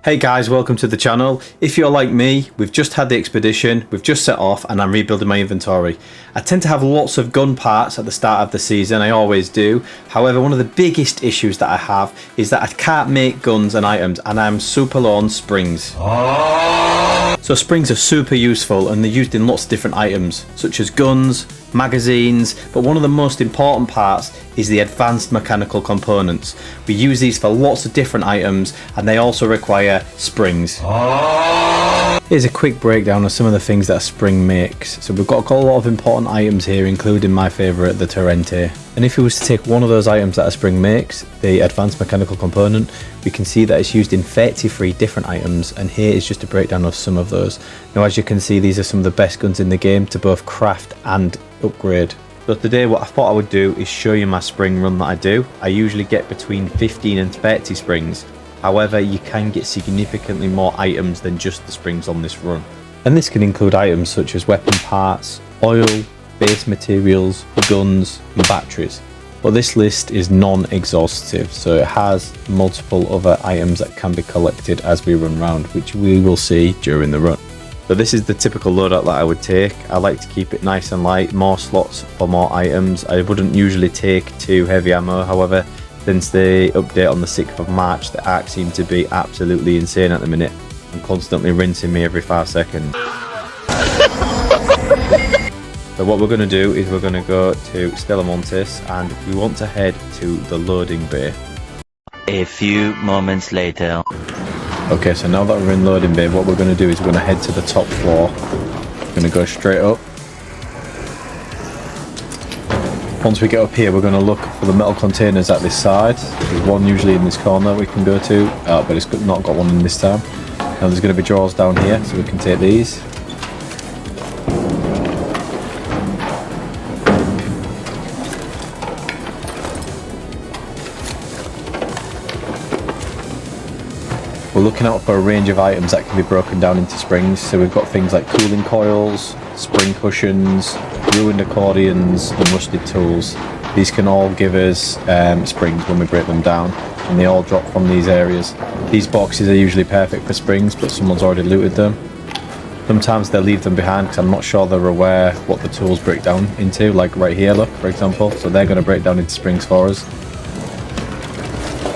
Hey guys, welcome to the channel. If you're like me, we've just had the expedition, we've just set off and I'm rebuilding my inventory. I tend to have lots of gun parts at the start of the season, I always do. However, one of the biggest issues that I have is that I can't make guns and items and I'm super low on springs. So springs are super useful and they're used in lots of different items, such as guns, magazines, but one of the most important parts is the advanced mechanical components. We use these for lots of different items and they also require springs. Here's a quick breakdown of some of the things that a spring makes. So we've got a lot of important items here, including my favourite, the Torrente. And if we was to take one of those items that a spring makes, the advanced mechanical component, we can see that it's used in 33 different items, and here is just a breakdown of some of those. Now as you can see, these are some of the best guns in the game to both craft and upgrade. So today what I thought I would do is show you my spring run that I do. I usually get between 15 and 30 springs. However, you can get significantly more items than just the springs on this run. And this can include items such as weapon parts, oil, base materials, guns and batteries. But this list is non-exhaustive, so it has multiple other items that can be collected as we run around, which we will see during the run. So this is the typical loadout that I would take. I like to keep it nice and light, more slots for more items. I wouldn't usually take 2 heavy ammo, however, since the update on the 6th of March, the arcs seem to be absolutely insane at the minute and constantly rinsing me every 5 seconds. So what we're going to do is we're going to go to Stella Montis and we want to head to the loading bay. A few moments later. Okay, so now that we're in loading bay, what we're going to do is we're going to head to the top floor. We're going to go straight up. Once we get up here, we're going to look for the metal containers at this side. There's one usually in this corner we can go to, but it's not got one in this time. Now there's going to be drawers down here, so we can take these. We're looking out for a range of items that can be broken down into springs. So we've got things like cooling coils, spring cushions, ruined accordions and rusted tools. These can all give us springs when we break them down, and they all drop from these areas. These boxes are usually perfect for springs, but someone's already looted them. Sometimes they'll leave them behind because I'm not sure they're aware what the tools break down into, like right here, look, for example. So they're going to break down into springs for us.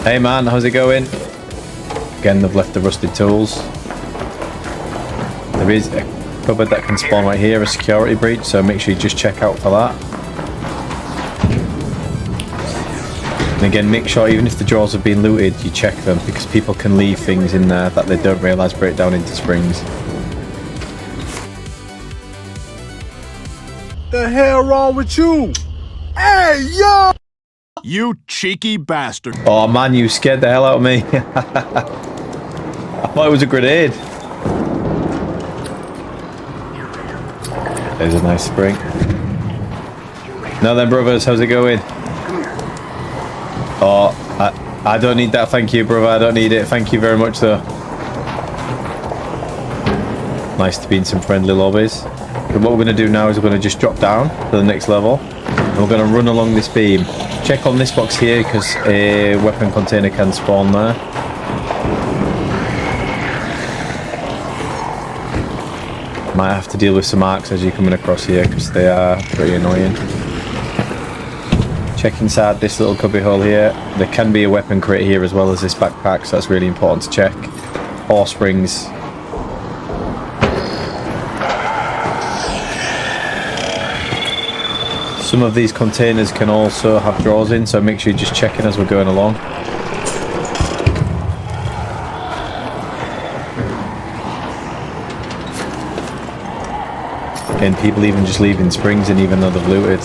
Hey man, how's it going? Again, they've left the rusted tools. There is a cupboard that can spawn right here, a security breach, so make sure you just check out for that. And again, make sure even if the drawers have been looted, you check them, because people can leave things in there that they don't realise break down into springs. The hell wrong with you? Hey, yo! You cheeky bastard. Oh man, you scared the hell out of me. I thought it was a grenade. There's a nice spring. Now then, brothers, how's it going? Oh, I don't need that, thank you, brother. I don't need it. Thank you very much, though. Nice to be in some friendly lobbies. But what we're going to do now is we're going to just drop down to the next level. And we're going to run along this beam. Check on this box here, because a weapon container can spawn there. Might have to deal with some arcs as you're coming across here, because they are pretty annoying. Check inside this little cubby hole here. There can be a weapon crate here as well as this backpack, so that's really important to check. Or springs. Some of these containers can also have drawers in, so make sure you're just checking as we're going along. And people even just leaving springs in even though they've looted.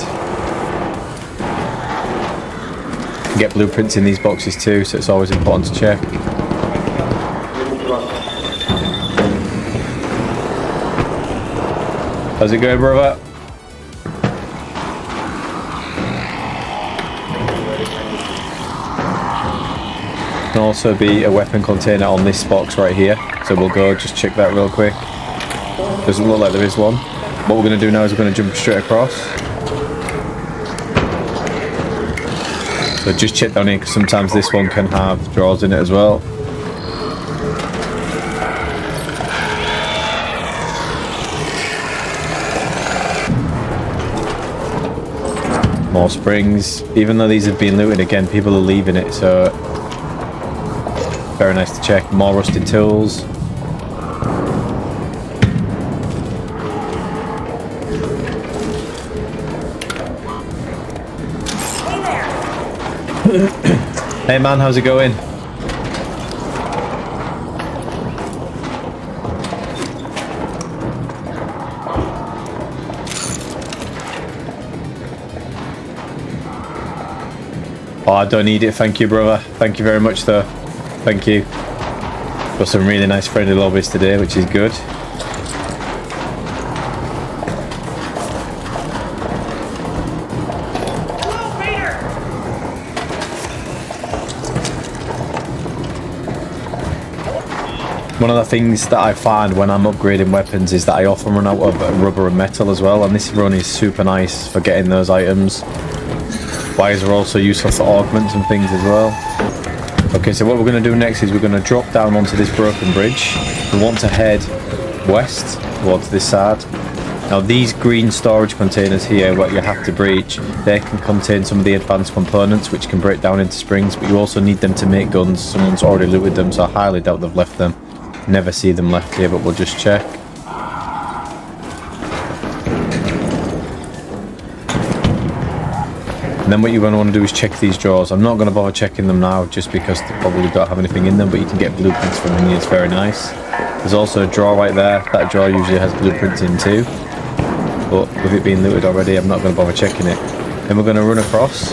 You can get blueprints in these boxes too, so it's always important to check. How's it going, brother? Can also be a weapon container on this box right here, so we'll go just check that real quick. Doesn't look like there is one. What we're going to do now is we're going to jump straight across. So just check down here because sometimes this one can have drawers in it as well. More springs. Even though these have been looted again, people are leaving it, so very nice to check. More rusted tools. Hey man, how's it going? Oh, I don't need it, thank you, brother. Thank you very much, though. Thank you. Got some really nice friendly lobbies today, which is good. One of the things that I find when I'm upgrading weapons is that I often run out of rubber and metal as well, and this run is super nice for getting those items. Wires are also useful for augments and things as well. Okay, so what we're going to do next is we're going to drop down onto this broken bridge. We want to head west towards this side. Now these green storage containers here, what you have to breach, they can contain some of the advanced components which can break down into springs, but you also need them to make guns. Someone's already looted them, so I highly doubt they've left them. Never see them left here, but we'll just check. And then what you're going to want to do is check these drawers. I'm not going to bother checking them now just because they probably don't have anything in them, but you can get blueprints from in here. It's very nice. There's also a drawer right there. That drawer usually has blueprints in too, but with it being looted already, I'm not going to bother checking it. Then we're going to run across,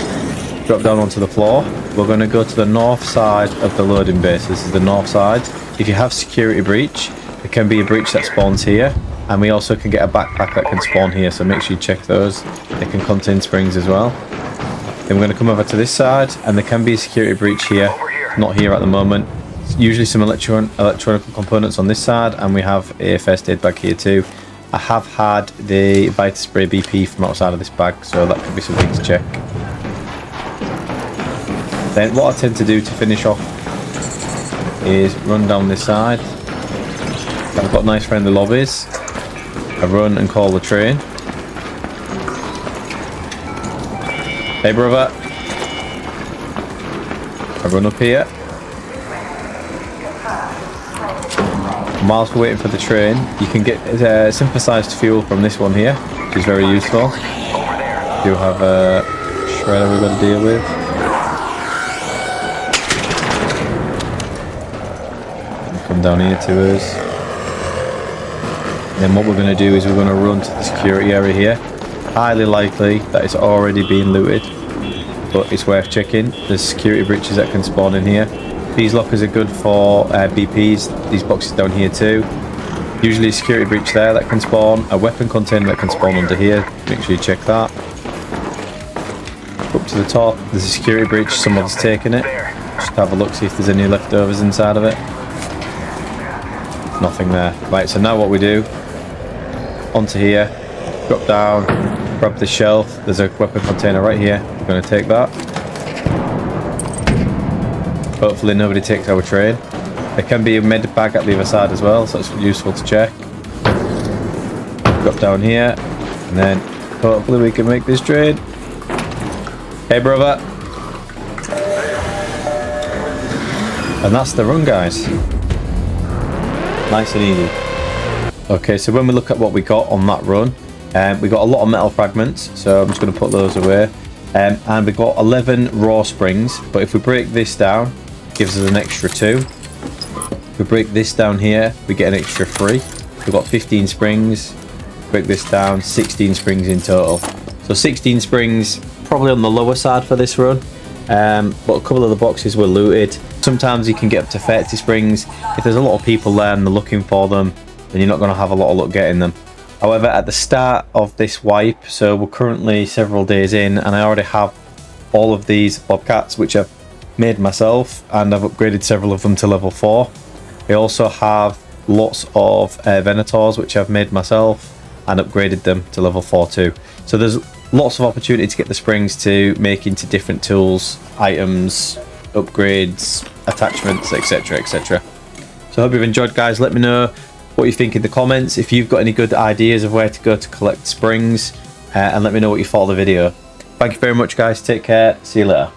drop down onto the floor. We're going to go to the north side of the loading base. This is the north side. If you have security breach, there can be a breach that spawns here, and we also can get a backpack that can spawn here, so make sure you check those. They can contain springs as well. Then we're going to come over to this side, and there can be a security breach here. Not here at the moment. It's usually some electronic components on this side, and we have a first aid bag here too. I have had the Vita Spray BP from outside of this bag, so that could be something to check. Then what I tend to do to finish off is run down this side. I've got nice friendly lobbies. I run and call the train. Hey brother. I run up here. Whilst we're waiting for the train, you can get synthesized fuel from this one here, which is very useful. You have a shredder we've got to deal with. Come down here to us. Then what we're going to do is we're going to run to the security area here. Highly likely that it's already been looted, but it's worth checking. There's security breaches that can spawn in here. These lockers are good for BPs. These boxes down here too. Usually a security breach there that can spawn. A weapon container that can spawn under here. Make sure you check that. Up to the top, there's a security breach. Someone's taken it. Just have a look, see if there's any leftovers inside of it. Nothing there. Right, so now what we do, onto here, drop down, grab the shelf. There's a weapon container right here. We're going to take that. Hopefully nobody takes our train. There can be a med bag at the other side as well, so it's useful to check. Drop down here, and then hopefully we can make this train. Hey brother. And that's the run, guys. Nice and easy. Okay, so when we look at what we got on that run, we got a lot of metal fragments, so I'm just going to put those away. And we got 11 raw springs, but if we break this down, it gives us an extra 2. If we break this down here, we get an extra 3. We've got 15 springs. Break this down, 16 springs in total. So 16 springs, probably on the lower side for this run. But a couple of the boxes were looted. Sometimes you can get up to 30 springs. If there's a lot of people there and they're looking for them, then you're not going to have a lot of luck getting them. However, at the start of this wipe, so we're currently several days in, and I already have all of these bobcats, which I've made myself, and I've upgraded several of them to level 4. I also have lots of Venators, which I've made myself, and upgraded them to level 4 too. So there's lots of opportunity to get the springs to make into different tools, items, upgrades, attachments, etc, etc. So I hope you've enjoyed, guys. Let me know what you think in the comments. If you've got any good ideas of where to go to collect springs, and let me know what you thought of the video. Thank you very much, guys. Take care. See you later.